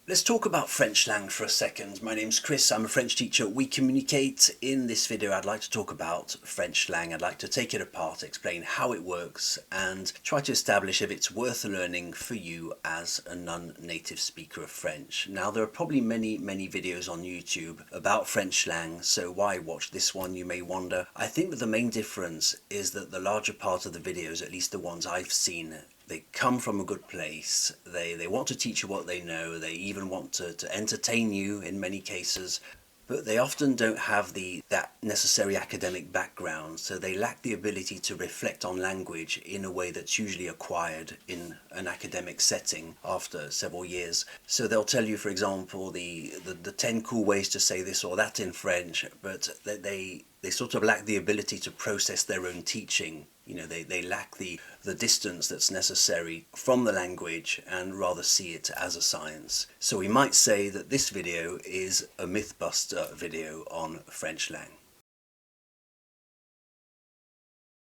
Let's talk about French slang for a second. My name's Chris, I'm a French teacher. We communicate. In this video I'd like to talk about French slang. I'd like to take it apart, explain how it works, and try to establish if it's worth learning for you as a non-native speaker of French. Now, there are probably many videos on YouTube about French slang, so why watch this one, you may wonder. I think that the main difference is that the larger part of the videos, at least the ones I've seen, they come from a good place. They want to teach you what they know. They even want to entertain you in many cases, but they often don't have that necessary academic background, so they lack the ability to reflect on language in a way that's usually acquired in an academic setting after several years. So they'll tell you, for example, the 10 cool ways to say this or that in French, but they sort of lack the ability to process their own teaching. You know, they lack the distance that's necessary from the language and rather see it as a science. So we might say that this video is a Mythbuster video on French slang.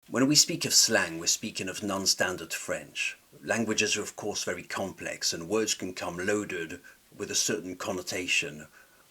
When we speak of slang, we're speaking of non-standard French. Languages are of course very complex, and words can come loaded with a certain connotation,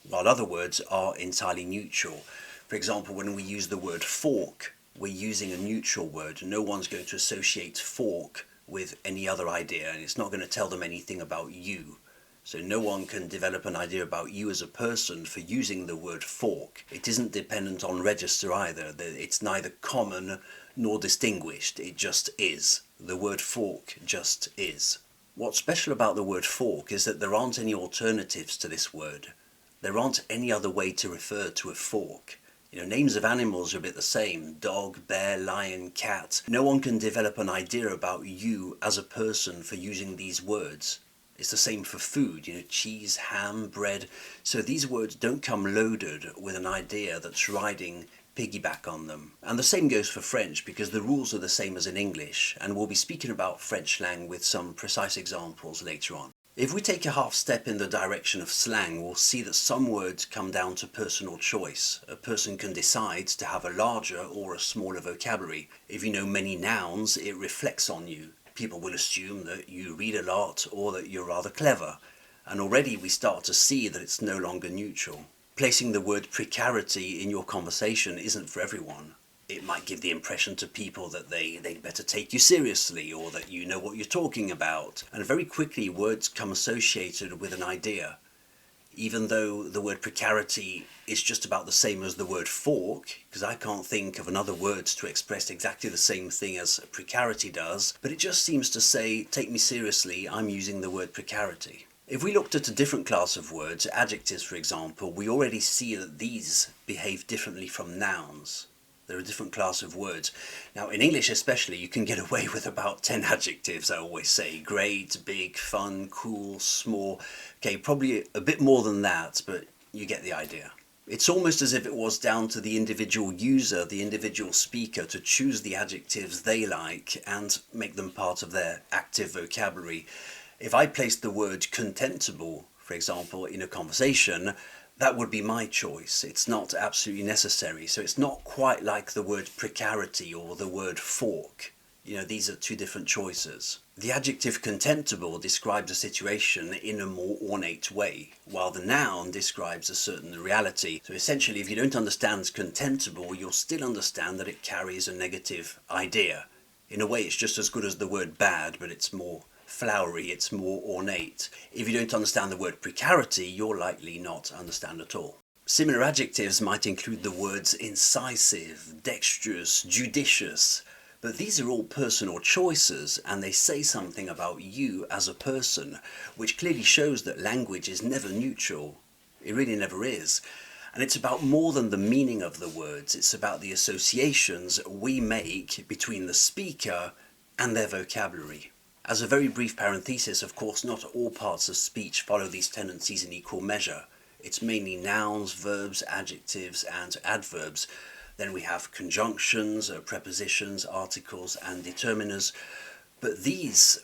while other words are entirely neutral. For example, when we use the word fork, we're using a neutral word. No one's going to associate fork with any other idea, and it's not going to tell them anything about you. So no one can develop an idea about you as a person for using the word fork. It isn't dependent on register either. It's neither common nor distinguished. It just is. The word fork just is. What's special about the word fork is that there aren't any alternatives to this word. There aren't any other way to refer to a fork. You know, names of animals are a bit the same. Dog, bear, lion, cat. No one can develop an idea about you as a person for using these words. It's the same for food, you know, cheese, ham, bread. So these words don't come loaded with an idea that's riding piggyback on them. And the same goes for French, because the rules are the same as in English, and we'll be speaking about French slang with some precise examples later on. If we take a half step in the direction of slang, we'll see that some words come down to personal choice. A person can decide to have a larger or a smaller vocabulary. If you know many nouns, it reflects on you. People will assume that you read a lot or that you're rather clever. And already we start to see that it's no longer neutral. Placing the word precarity in your conversation isn't for everyone. It might give the impression to people that they'd better take you seriously, or that you know what you're talking about. And very quickly words come associated with an idea. Even though the word precarity is just about the same as the word fork, because I can't think of another word to express exactly the same thing as precarity does, but it just seems to say, take me seriously, I'm using the word precarity. If we looked at a different class of words, adjectives for example, we already see that these behave differently from nouns. They're a different class of words. Now, in English especially, you can get away with about 10 adjectives, I always say. Great, big, fun, cool, small. Okay, probably a bit more than that, but you get the idea. It's almost as if it was down to the individual user, the individual speaker, to choose the adjectives they like and make them part of their active vocabulary. If I placed the word contemptible, for example, in a conversation, that would be my choice. It's not absolutely necessary. So it's not quite like the word precarity or the word fork. You know, these are two different choices. The adjective contemptible describes a situation in a more ornate way, while the noun describes a certain reality. So essentially, if you don't understand contemptible, you'll still understand that it carries a negative idea. In a way, it's just as good as the word bad, but it's more flowery, it's more ornate. If you don't understand the word precarity, you'll likely not understand at all. Similar adjectives might include the words incisive, dexterous, judicious, but these are all personal choices, and they say something about you as a person, which clearly shows that language is never neutral. It really never is. And it's about more than the meaning of the words, it's about the associations we make between the speaker and their vocabulary. As a very brief parenthesis, of course, not all parts of speech follow these tendencies in equal measure. It's mainly nouns, verbs, adjectives, and adverbs. Then we have conjunctions, prepositions, articles, and determiners. But these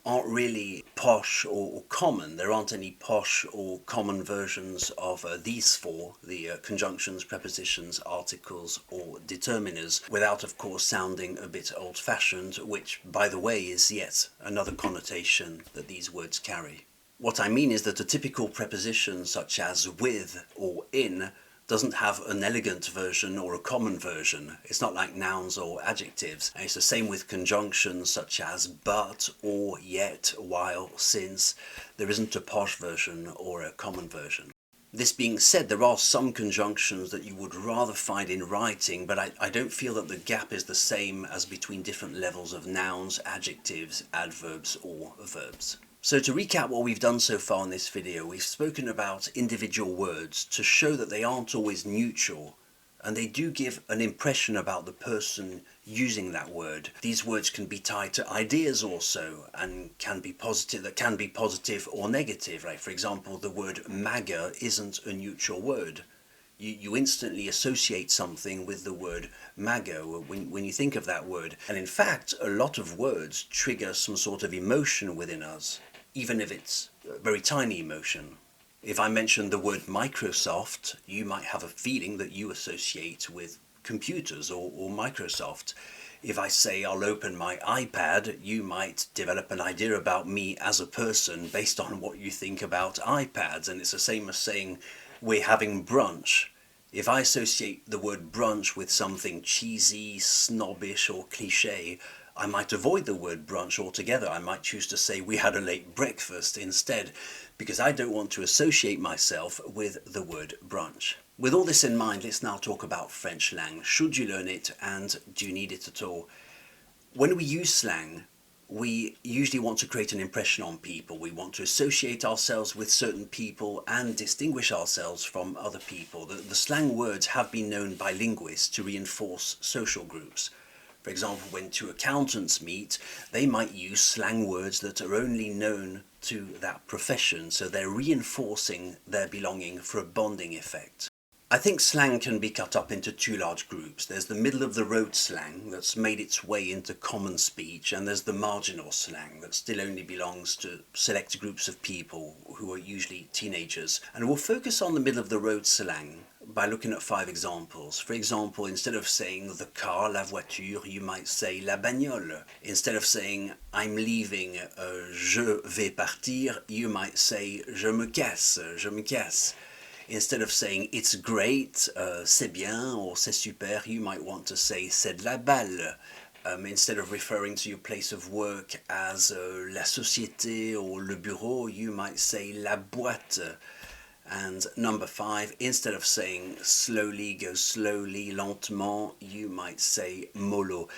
aren't really posh or common. There aren't any posh or common versions of these four, the conjunctions, prepositions, articles, or determiners, without of course sounding a bit old-fashioned, which by the way is yet another connotation that these words carry. What I mean is that a typical preposition such as with or in doesn't have an elegant version or a common version. It's not like nouns or adjectives. And it's the same with conjunctions such as but, or, yet, while, since. There isn't a posh version or a common version. This being said, there are some conjunctions that you would rather find in writing, but I don't feel that the gap is the same as between different levels of nouns, adjectives, adverbs, or verbs. So to recap what we've done so far in this video, we've spoken about individual words to show that they aren't always neutral, and they do give an impression about the person using that word. These words can be tied to ideas also, and can be positive or negative. Like for example, the word MAGA isn't a neutral word. You instantly associate something with the word MAGA when you think of that word. And in fact, a lot of words trigger some sort of emotion within us, even if it's a very tiny emotion. If I mention the word Microsoft, you might have a feeling that you associate with computers or Microsoft. If I say I'll open my iPad, you might develop an idea about me as a person based on what you think about iPads. And it's the same as saying we're having brunch. If I associate the word brunch with something cheesy, snobbish or cliché, I might avoid the word brunch altogether. I might choose to say we had a late breakfast instead, because I don't want to associate myself with the word brunch. With all this in mind, let's now talk about French slang. Should you learn it, and do you need it at all? When we use slang, we usually want to create an impression on people. We want to associate ourselves with certain people and distinguish ourselves from other people. The slang words have been known by linguists to reinforce social groups. For example, when two accountants meet, they might use slang words that are only known to that profession, so they're reinforcing their belonging for a bonding effect. I think slang can be cut up into two large groups. There's the middle-of-the-road slang that's made its way into common speech, and there's the marginal slang that still only belongs to select groups of people who are usually teenagers. And we'll focus on the middle-of-the-road slang by looking at 5 examples. For example, instead of saying the car, la voiture, you might say la bagnole. Instead of saying I'm leaving, je vais partir, you might say je me casse, je me casse. Instead of saying it's great, c'est bien, or c'est super, you might want to say c'est de la balle. Instead of referring to your place of work as la société or le bureau, you might say la boîte. And number 5, instead of saying slowly, go slowly, lentement, you might say mollo.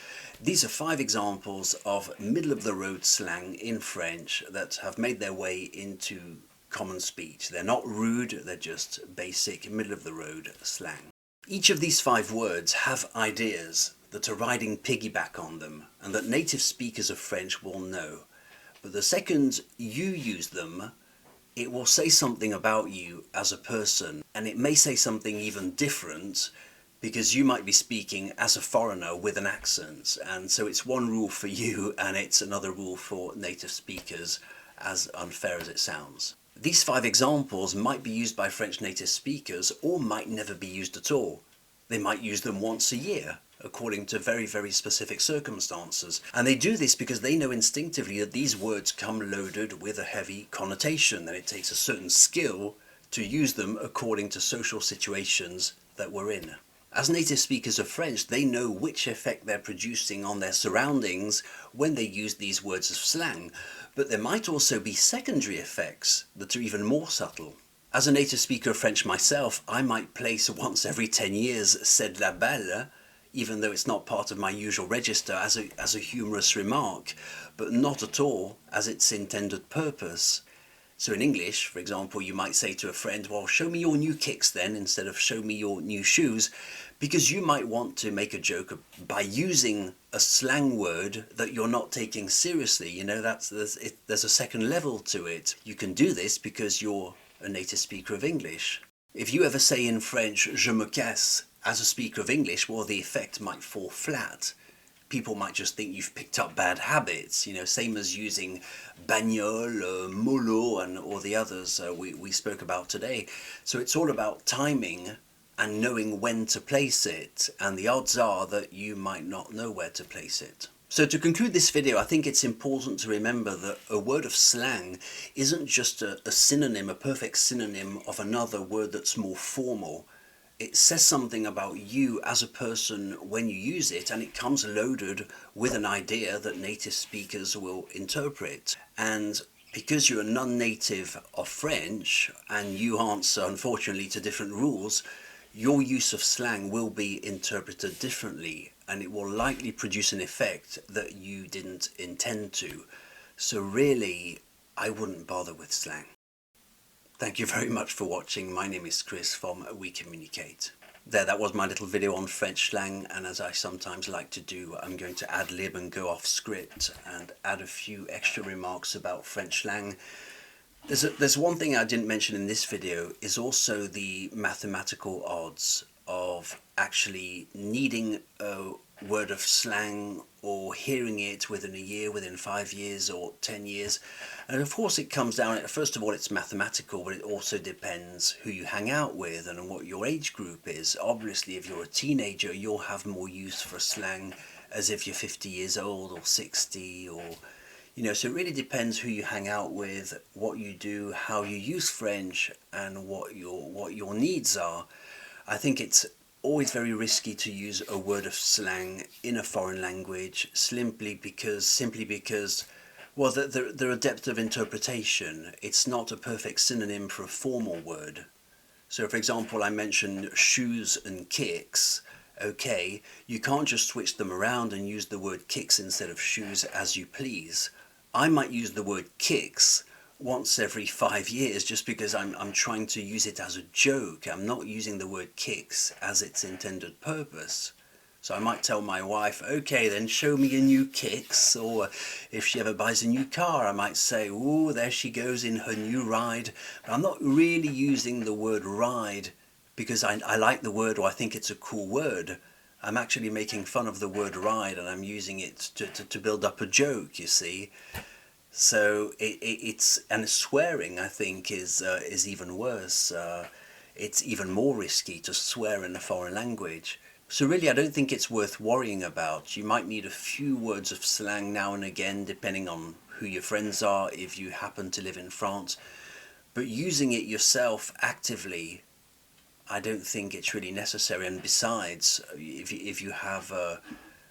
These are 5 examples of middle-of-the-road slang in French that have made their way into common speech. They're not rude, they're just basic middle-of-the-road slang. Each of these 5 words have ideas that are riding piggyback on them and that native speakers of French will know. But the second you use them, it will say something about you as a person, and it may say something even different because you might be speaking as a foreigner with an accent, and so it's one rule for you and it's another rule for native speakers, as unfair as it sounds. These 5 examples might be used by French native speakers or might never be used at all. They might use them once a year, according to very, very specific circumstances. And they do this because they know instinctively that these words come loaded with a heavy connotation, and it takes a certain skill to use them according to social situations that we're in. As native speakers of French, they know which effect they're producing on their surroundings when they use these words of slang, but there might also be secondary effects that are even more subtle. As a native speaker of French myself, I might place once every 10 years c'est de la balle, even though it's not part of my usual register, as a humorous remark, but not at all as its intended purpose. So in English, for example, you might say to a friend, well, show me your new kicks then, instead of show me your new shoes, because you might want to make a joke by using a slang word that you're not taking seriously. You know, there's a second level to it. You can do this because you're a native speaker of English. If you ever say in French, je me casse, as a speaker of English, well, the effect might fall flat. People might just think you've picked up bad habits, you know, same as using bagnole, mollo, and all the others we spoke about today. So it's all about timing and knowing when to place it, and the odds are that you might not know where to place it. So to conclude this video, I think it's important to remember that a word of slang isn't just a synonym, a perfect synonym of another word that's more formal. It says something about you as a person when you use it, and it comes loaded with an idea that native speakers will interpret. And because you're a non-native of French and you answer unfortunately to different rules, your use of slang will be interpreted differently, and it will likely produce an effect that you didn't intend to. So really, I wouldn't bother with slang. Thank you very much for watching. My name is Chris from We Communicate. That was my little video on French slang, and as I sometimes like to do, I'm going to ad lib and go off script and add a few extra remarks about French slang. There's one thing I didn't mention in this video, is also the mathematical odds of actually needing a word of slang or hearing it within a year, within 5 years or 10 years. And of course it comes down, first of all it's mathematical, but it also depends who you hang out with and what your age group is. Obviously if you're a teenager you'll have more use for slang as if you're 50 years old or 60, or so it really depends who you hang out with, what you do, how you use French, and what your needs are. I think it's always very risky to use a word of slang in a foreign language simply because well, there are depth of interpretation. It's not a perfect synonym for a formal word. So for example, I mentioned shoes and kicks. Okay, you can't just switch them around and use the word kicks instead of shoes as you please. I might use the word kicks once every 5 years just because I'm trying to use it as a joke. I'm not using the word kicks as its intended purpose. So I might tell my wife, okay then show me your new kicks, or if she ever buys a new car I might say, oh there she goes in her new ride. But I'm not really using the word ride because I like the word or I think it's a cool word. I'm actually making fun of the word ride and I'm using it to build up a joke, you see. So it's and swearing I think is even worse. It's even more risky to swear in a foreign language. So really I don't think it's worth worrying about. You might need a few words of slang now and again depending on who your friends are if you happen to live in France. But using it yourself actively, I don't think it's really necessary. And besides, if you have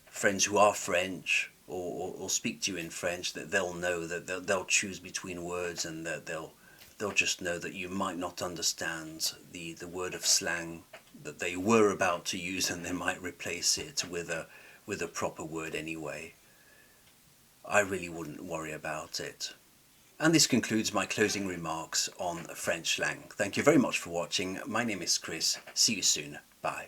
friends who are French or speak to you in French, that they'll know that they'll choose between words, and that they'll just know that you might not understand the word of slang that they were about to use, and they might replace it with a proper word anyway. I really wouldn't worry about it. And this concludes my closing remarks on French slang. Thank you very much for watching. My name is Chris. See you soon. Bye.